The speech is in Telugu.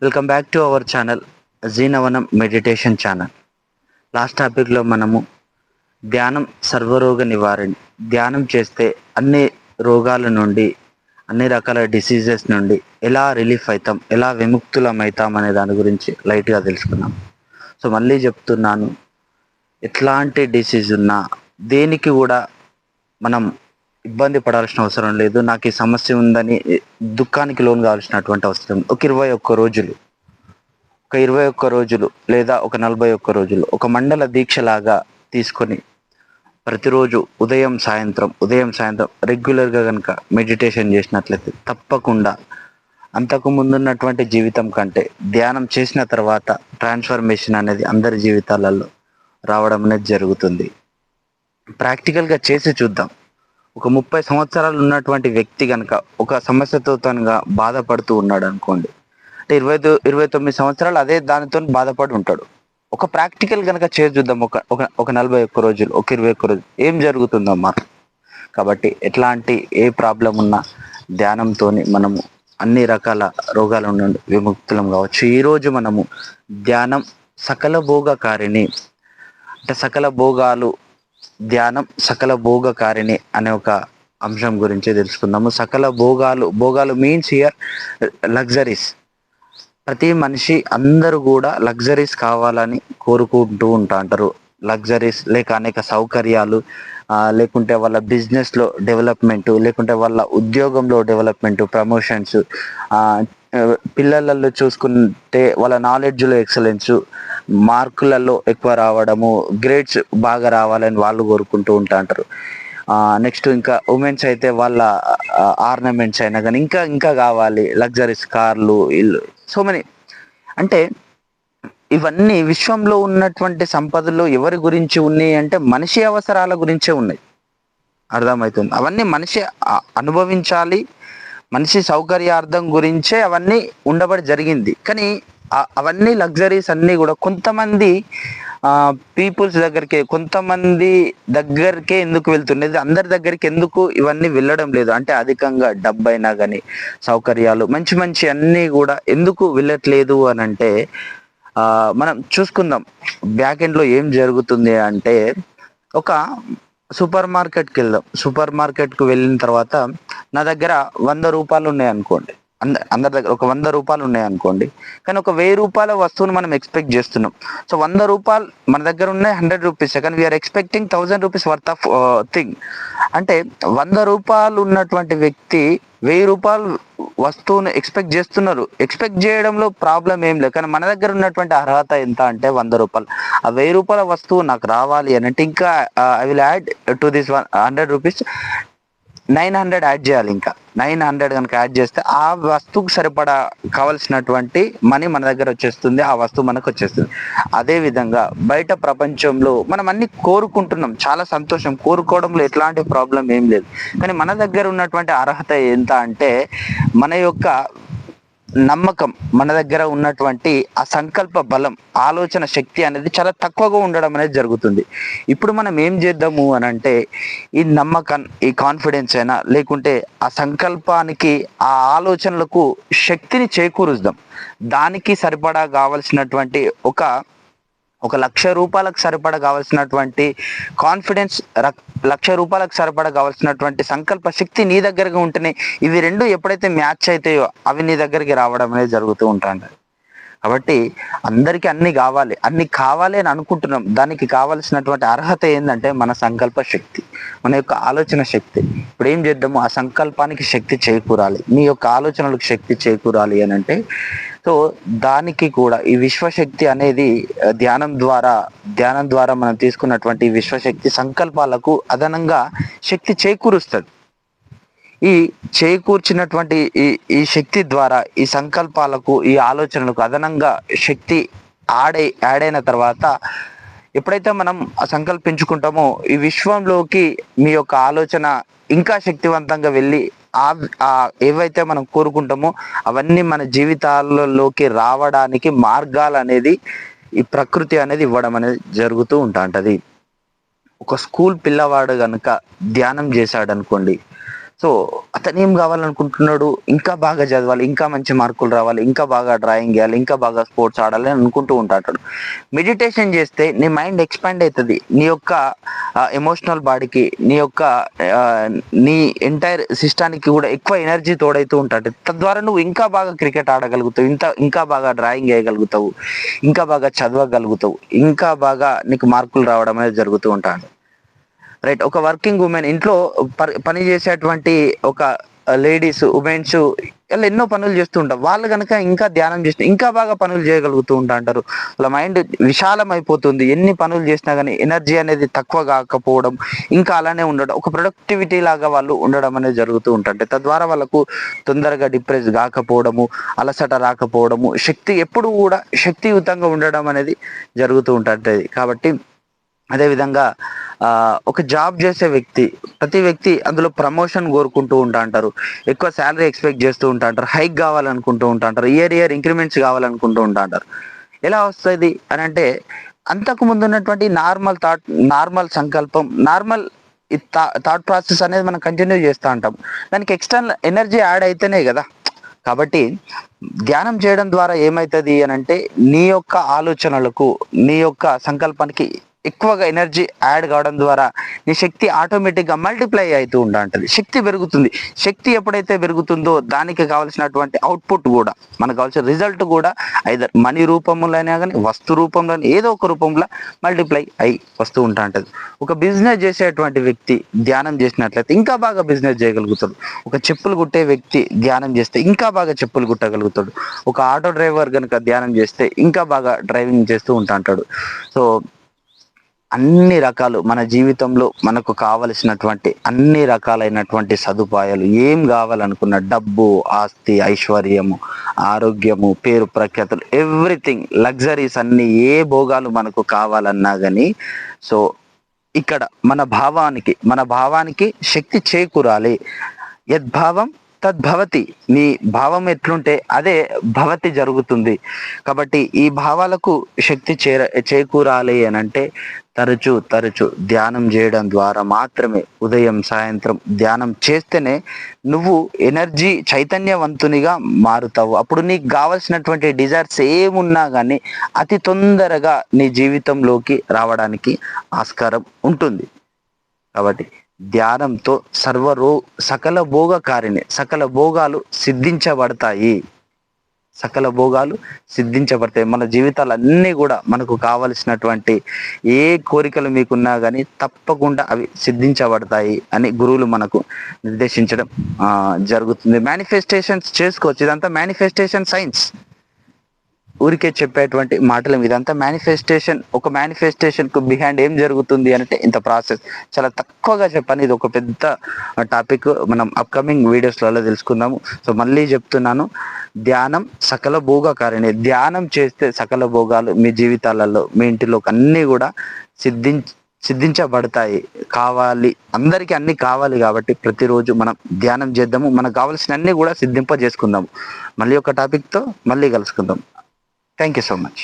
Welcome back to our channel జీనవనం మెడిటేషన్ ఛానల్. లాస్ట్ టాపిక్లో మనము ధ్యానం సర్వరోగ నివారణి, ధ్యానం చేస్తే అన్ని రోగాల నుండి, అన్ని రకాల డిసీజెస్ నుండి ఎలా రిలీఫ్ అవుతాం, ఎలా విముక్తులం అవుతాం అనే దాని గురించి లైట్గా తెలుసుకున్నాం. సో మళ్ళీ చెప్తున్నాను, ఎట్లాంటి డిసీజ్ ఉన్నా దేనికి కూడా మనం ఇబ్బంది పడాల్సిన అవసరం లేదు. నాకు ఈ సమస్య ఉందని దుఃఖానికి లోన్ కావాల్సినటువంటి అవసరం. ఒక 21 రోజులు లేదా ఒక 41 రోజులు ఒక మండల దీక్షలాగా తీసుకొని ప్రతిరోజు ఉదయం సాయంత్రం రెగ్యులర్గా కనుక మెడిటేషన్ చేసినట్లయితే తప్పకుండా అంతకు ముందున్నటువంటి జీవితం కంటే ధ్యానం చేసిన తర్వాత ట్రాన్స్ఫర్మేషన్ అనేది అందరి జీవితాలలో రావడం అనేది జరుగుతుంది. ప్రాక్టికల్గా చేసి చూద్దాం. ఒక 30 సంవత్సరాలు ఉన్నటువంటి వ్యక్తి కనుక ఒక సమస్యతో తనగా బాధపడుతూ ఉన్నాడు అనుకోండి, అంటే 29 సంవత్సరాలు అదే దానితో బాధపడి ఉంటాడు. ఒక ప్రాక్టికల్ కనుక చేసి చూద్దాం, ఒక 41 రోజులు, ఒక 21 రోజులు ఏం జరుగుతుందమ్మా. కాబట్టి ఎట్లాంటి ఏ ప్రాబ్లం ఉన్నా ధ్యానంతో మనము అన్ని రకాల రోగాల నుండి విముక్తులం కావచ్చు. ఈరోజు మనము ధ్యానం సకల భోగకారిణి, అంటే సకల భోగాలు, ధ్యానం సకల భోగకారిణి అనే ఒక అంశం గురించి తెలుసుకుందాము. సకల భోగాలు మీన్స్ హియర్ లగ్జరీస్. ప్రతి మనిషి అందరూ కూడా లగ్జరీస్ కావాలని కోరుకుంటూ ఉంటారు. లగ్జరీస్ లేక అనేక సౌకర్యాలు, లేకుంటే వాళ్ళ బిజినెస్లో డెవలప్మెంటు, లేకుంటే వాళ్ళ ఉద్యోగంలో డెవలప్మెంటు, ప్రమోషన్స్, పిల్లలలో చూసుకుంటే వాళ్ళ నాలెడ్జ్లో ఎక్సలెన్సు, మార్కులలో ఎక్కువ రావడము, గ్రేడ్స్ బాగా రావాలని వాళ్ళు కోరుకుంటూ ఉంటారు. నెక్స్ట్ ఇంకా ఉమెన్స్ అయితే వాళ్ళ ఆర్నమెంట్స్ అయినా కానీ ఇంకా కావాలి, లగ్జరీస్, కార్లు, ఇల్లు, సో మెనీ. అంటే ఇవన్నీ విశ్వంలో ఉన్నటువంటి సంపదలు ఎవరి గురించి ఉన్నాయి అంటే మనిషి అవసరాల గురించే ఉన్నాయి. అర్థమవుతుంది. అవన్నీ మనిషి అనుభవించాలి, మనిషి సౌకర్యార్థం గురించే అవన్నీ ఉండబడి జరిగింది. కానీ అవన్నీ లగ్జరీస్ అన్నీ కూడా కొంతమంది పీపుల్స్ దగ్గరికి, కొంతమంది దగ్గరికే ఎందుకు వెళ్తున్నది, అందరి దగ్గరికి ఎందుకు ఇవన్నీ వెళ్ళడం లేదు అంటే అధికంగా డబ్బు అయినా కానీ సౌకర్యాలు మంచి అన్నీ కూడా ఎందుకు వెళ్ళట్లేదు అని అంటే మనం చూసుకుందాం. బ్యాక్ ఎండ్లో ఏం జరుగుతుంది అంటే, ఒక సూపర్ మార్కెట్కి వెళ్దాం. సూపర్ మార్కెట్కి వెళ్ళిన తర్వాత నా దగ్గర 100 రూపాయలు ఉన్నాయి అనుకోండి, అందరి దగ్గర ఒక 100 రూపాయలు ఉన్నాయి అనుకోండి, కానీ ఒక 1000 రూపాయల వస్తువును మనం ఎక్స్పెక్ట్ చేస్తున్నాం. సో 100 రూపాయలు మన దగ్గర ఉన్నాయి 100 రూపీస్, కానీ we're expecting 1000 rupees worth of thing. అంటే 100 రూపాయలు ఉన్నటువంటి వ్యక్తి 1000 రూపాయలు వస్తువును ఎక్స్పెక్ట్ చేస్తున్నారు. ఎక్స్పెక్ట్ చేయడంలో ప్రాబ్లం ఏం లేదు, కానీ మన దగ్గర ఉన్నటువంటి అర్హత ఎంత అంటే 100 రూపాయలు. ఆ 1000 రూపాయల వస్తువు నాకు రావాలి అని అంటే ఇంకా I will add to this 100 rupees 900 add చేయాలి. ఇంకా 900 కనుక యాడ్ చేస్తే ఆ వస్తువుకు సరిపడా కావలసినటువంటి మనీ మన దగ్గర వచ్చేస్తుంది, ఆ వస్తువు మనకు వచ్చేస్తుంది. అదేవిధంగా బయట ప్రపంచంలో మనం అన్ని కోరుకుంటున్నాం, చాలా సంతోషం, కోరుకోవడంలో ఎట్లాంటి ప్రాబ్లం ఏం లేదు. కానీ మన దగ్గర ఉన్నటువంటి అర్హత ఎంత అంటే మన యొక్క నమ్మకం, మన దగ్గర ఉన్నటువంటి ఆ సంకల్ప బలం, ఆలోచన శక్తి అనేది చాలా తక్కువగా ఉండడం అనేది జరుగుతుంది. ఇప్పుడు మనం ఏం చేద్దాము అని అంటే ఈ నమ్మకం, ఈ కాన్ఫిడెన్స్ అయినా లేకుంటే ఆ సంకల్పానికి, ఆ ఆలోచనలకు శక్తిని చేకూరుద్దాం. దానికి సరిపడా కావలసినటువంటి ఒక 1,00,000 రూపాయలకు సరిపడా కావాల్సినటువంటి కాన్ఫిడెన్స్, 1,00,000 రూపాయలకు సరిపడా కావాల్సినటువంటి సంకల్ప శక్తి నీ దగ్గరగా ఉంటేనే ఇవి రెండు ఎప్పుడైతే మ్యాచ్ అవుతాయో అవి నీ దగ్గరికి రావడం అనేది జరుగుతూ ఉంటుంది. కాబట్టి అందరికీ అన్ని కావాలి అని అనుకుంటున్నాం. దానికి కావాల్సినటువంటి అర్హత ఏంటంటే మన సంకల్ప శక్తి, మన యొక్క ఆలోచన శక్తి. ఇప్పుడు ఏం చేద్దాము, ఆ సంకల్పానికి శక్తి చేకూరాలి, నీ యొక్క ఆలోచనలకు శక్తి చేకూరాలి అని అంటే, సో దానికి కూడా ఈ విశ్వశక్తి అనేది ధ్యానం ద్వారా మనం తీసుకున్నటువంటి విశ్వశక్తి సంకల్పాలకు అదనంగా శక్తి చేకూరుస్తుంది. ఈ చేకూర్చినటువంటి ఈ శక్తి ద్వారా ఈ సంకల్పాలకు, ఈ ఆలోచనలకు అదనంగా శక్తి యాడ్ అయిన తర్వాత ఎప్పుడైతే మనం సంకల్పించుకుంటామో ఈ విశ్వంలోకి మీ యొక్క ఆలోచన ఇంకా శక్తివంతంగా వెళ్ళి ఏవైతే మనం కోరుకుంటామో అవన్నీ మన జీవితాలలోకి రావడానికి మార్గాలు అనేది ఈ ప్రకృతి అనేది ఇవ్వడం అనేది జరుగుతూ ఉంటుంది. ఒక స్కూల్ పిల్లవాడు కనుక ధ్యానం చేశాడు అనుకోండి, సో అతను ఏం కావాలనుకుంటున్నాడు, ఇంకా బాగా చదవాలి, ఇంకా మంచి మార్కులు రావాలి, ఇంకా బాగా డ్రాయింగ్ చేయాలి, ఇంకా బాగా స్పోర్ట్స్ ఆడాలి అని అనుకుంటూ ఉంటాడు. మెడిటేషన్ చేస్తే నీ మైండ్ ఎక్స్పాండ్ అవుతుంది, నీ యొక్క ఎమోషనల్ బాడీకి, నీ యొక్క ఆ, నీ ఎంటైర్ సిస్టానికి కూడా ఎక్కువ ఎనర్జీ తోడైతూ ఉంటాడు. తద్వారా నువ్వు ఇంకా బాగా క్రికెట్ ఆడగలుగుతావు, ఇంకా బాగా డ్రాయింగ్ వేయగలుగుతావు, ఇంకా బాగా చదవగలుగుతావు, ఇంకా బాగా నీకు మార్కులు రావడం అనేది జరుగుతూ ఉంటాడు. రైట్. ఒక వర్కింగ్ ఉమెన్, ఇంట్లో పని చేసేటువంటి ఒక లేడీస్, ఉమెన్స్ ఇలా ఎన్నో పనులు చేస్తూ ఉంటారు. వాళ్ళు కనుక ఇంకా ధ్యానం చేస్తే ఇంకా బాగా పనులు చేయగలుగుతూ ఉంటారు. వాళ్ళ మైండ్ విశాలం అయిపోతుంది. ఎన్ని పనులు చేసినా కానీ ఎనర్జీ అనేది తక్కువ కాకపోవడం, ఇంకా అలానే ఉండడం, ఒక ప్రొడక్టివిటీ లాగా వాళ్ళు ఉండడం అనేది జరుగుతూ ఉంటుంది. తద్వారా వాళ్ళకు తొందరగా డిప్రెస్ కాకపోవడము, అలసట రాకపోవడము, శక్తి ఎప్పుడు కూడా శక్తియుతంగా ఉండడం అనేది జరుగుతూ ఉంటుంది. కాబట్టి అదేవిధంగా ఒక జాబ్ చేసే వ్యక్తి, ప్రతి వ్యక్తి అందులో ప్రమోషన్ కోరుకుంటూ ఉంటారు, ఎక్కువ శాలరీ ఎక్స్పెక్ట్ చేస్తూ ఉంటారు, హైక్ కావాలనుకుంటూ ఉంటారు, ఇయర్ ఇంక్రిమెంట్స్ కావాలనుకుంటూ ఉంటారు. ఎలా వస్తుంది అని అంటే, అంతకు ముందు ఉన్నటువంటి నార్మల్ సంకల్పం, నార్మల్ థాట్ ప్రాసెస్ అనేది మనం కంటిన్యూ చేస్తూ ఉంటాం. దానికి ఎక్స్టర్నల్ ఎనర్జీ యాడ్ అయితేనే కదా. కాబట్టి ధ్యానం చేయడం ద్వారా ఏమవుతుంది అని అంటే, నీ యొక్క ఆలోచనలకు, నీ యొక్క సంకల్పానికి ఎక్కువగా ఎనర్జీ యాడ్ కావడం ద్వారా నీ శక్తి ఆటోమేటిక్గా మల్టిప్లై అవుతూ ఉంటుంది, శక్తి పెరుగుతుంది. శక్తి ఎప్పుడైతే పెరుగుతుందో దానికి కావాల్సినటువంటి అవుట్పుట్ కూడా, మనకు కావాల్సిన రిజల్ట్ కూడా ఐదర్ మనీ రూపంలో అయినా కానీ, వస్తు రూపంలో, ఏదో ఒక రూపంలో మల్టిప్లై అయి వస్తూ ఉంటుంది. ఒక బిజినెస్ చేసేటువంటి వ్యక్తి ధ్యానం చేసినట్లయితే ఇంకా బాగా బిజినెస్ చేయగలుగుతాడు. ఒక చెప్పులు కుట్టే వ్యక్తి ధ్యానం చేస్తే ఇంకా బాగా చెప్పులు కుట్టగలుగుతాడు. ఒక ఆటో డ్రైవర్ కనుక ధ్యానం చేస్తే ఇంకా బాగా డ్రైవింగ్ చేస్తూ ఉంటాడు. సో అన్ని రకాలు మన జీవితంలో మనకు కావలసినటువంటి అన్ని రకాలైనటువంటి సదుపాయాలు, ఏం కావాలనుకున్న డబ్బు, ఆస్తి, ఐశ్వర్యము, ఆరోగ్యము, పేరు ప్రఖ్యాతులు, ఎవ్రీథింగ్, లగ్జరీస్, అన్ని ఏ భోగాలు మనకు కావాలన్నా కానీ, సో ఇక్కడ మన భావానికి శక్తి చేకూరాలి. యద్భావం తద్భవతి. నీ భావం ఎట్లుంటే అదే భవతి జరుగుతుంది. కాబట్టి ఈ భావాలకు శక్తి చేకూరాలి అని అంటే తరచు ధ్యానం చేయడం ద్వారా మాత్రమే, ఉదయం సాయంత్రం ధ్యానం చేస్తేనే నువ్వు ఎనర్జీ చైతన్యవంతునిగా మారుతావు. అప్పుడు నీకు కావలసినటువంటి డిజైర్స్ ఏమున్నా కానీ అతి తొందరగా నీ జీవితంలోకి రావడానికి ఆస్కారం ఉంటుంది. కాబట్టి ధ్యానంతో సకల భోగకారిణి, సకల భోగాలు సిద్ధించబడతాయి. మన జీవితాలన్నీ కూడా మనకు కావలసినటువంటి ఏ కోరికలు మీకున్నా కానీ తప్పకుండా అవి సిద్ధించబడతాయి అని గురువులు మనకు నిర్దేశించడం జరుగుతుంది. మేనిఫెస్టేషన్స్ చేసుకోవచ్చు. ఇదంతా మేనిఫెస్టేషన్ సైన్స్, ఊరికే చెప్పేటువంటి మాటలు. ఇదంతా మేనిఫెస్టేషన్. ఒక మేనిఫెస్టేషన్కు బిహైండ్ ఏం జరుగుతుంది అంటే ఇంత ప్రాసెస్. చాలా తక్కువగా చెప్పాను, ఇది ఒక పెద్ద టాపిక్, మనం అప్కమింగ్ వీడియోస్లలో తెలుసుకుందాము. సో మళ్ళీ చెప్తున్నాను, ధ్యానం సకల భోగకారిణి. ధ్యానం చేస్తే సకల భోగాలు మీ జీవితాలలో, మీ ఇంటిలోకి అన్నీ కూడా సిద్ధించబడతాయి. అందరికీ అన్ని కావాలి. కాబట్టి ప్రతిరోజు మనం ధ్యానం చేద్దాము, మనకు కావాల్సిన అన్ని కూడా సిద్ధింపజేసుకుందాము. మళ్ళీ ఒక టాపిక్తో మళ్ళీ కలుసుకుందాం. Thank you so much.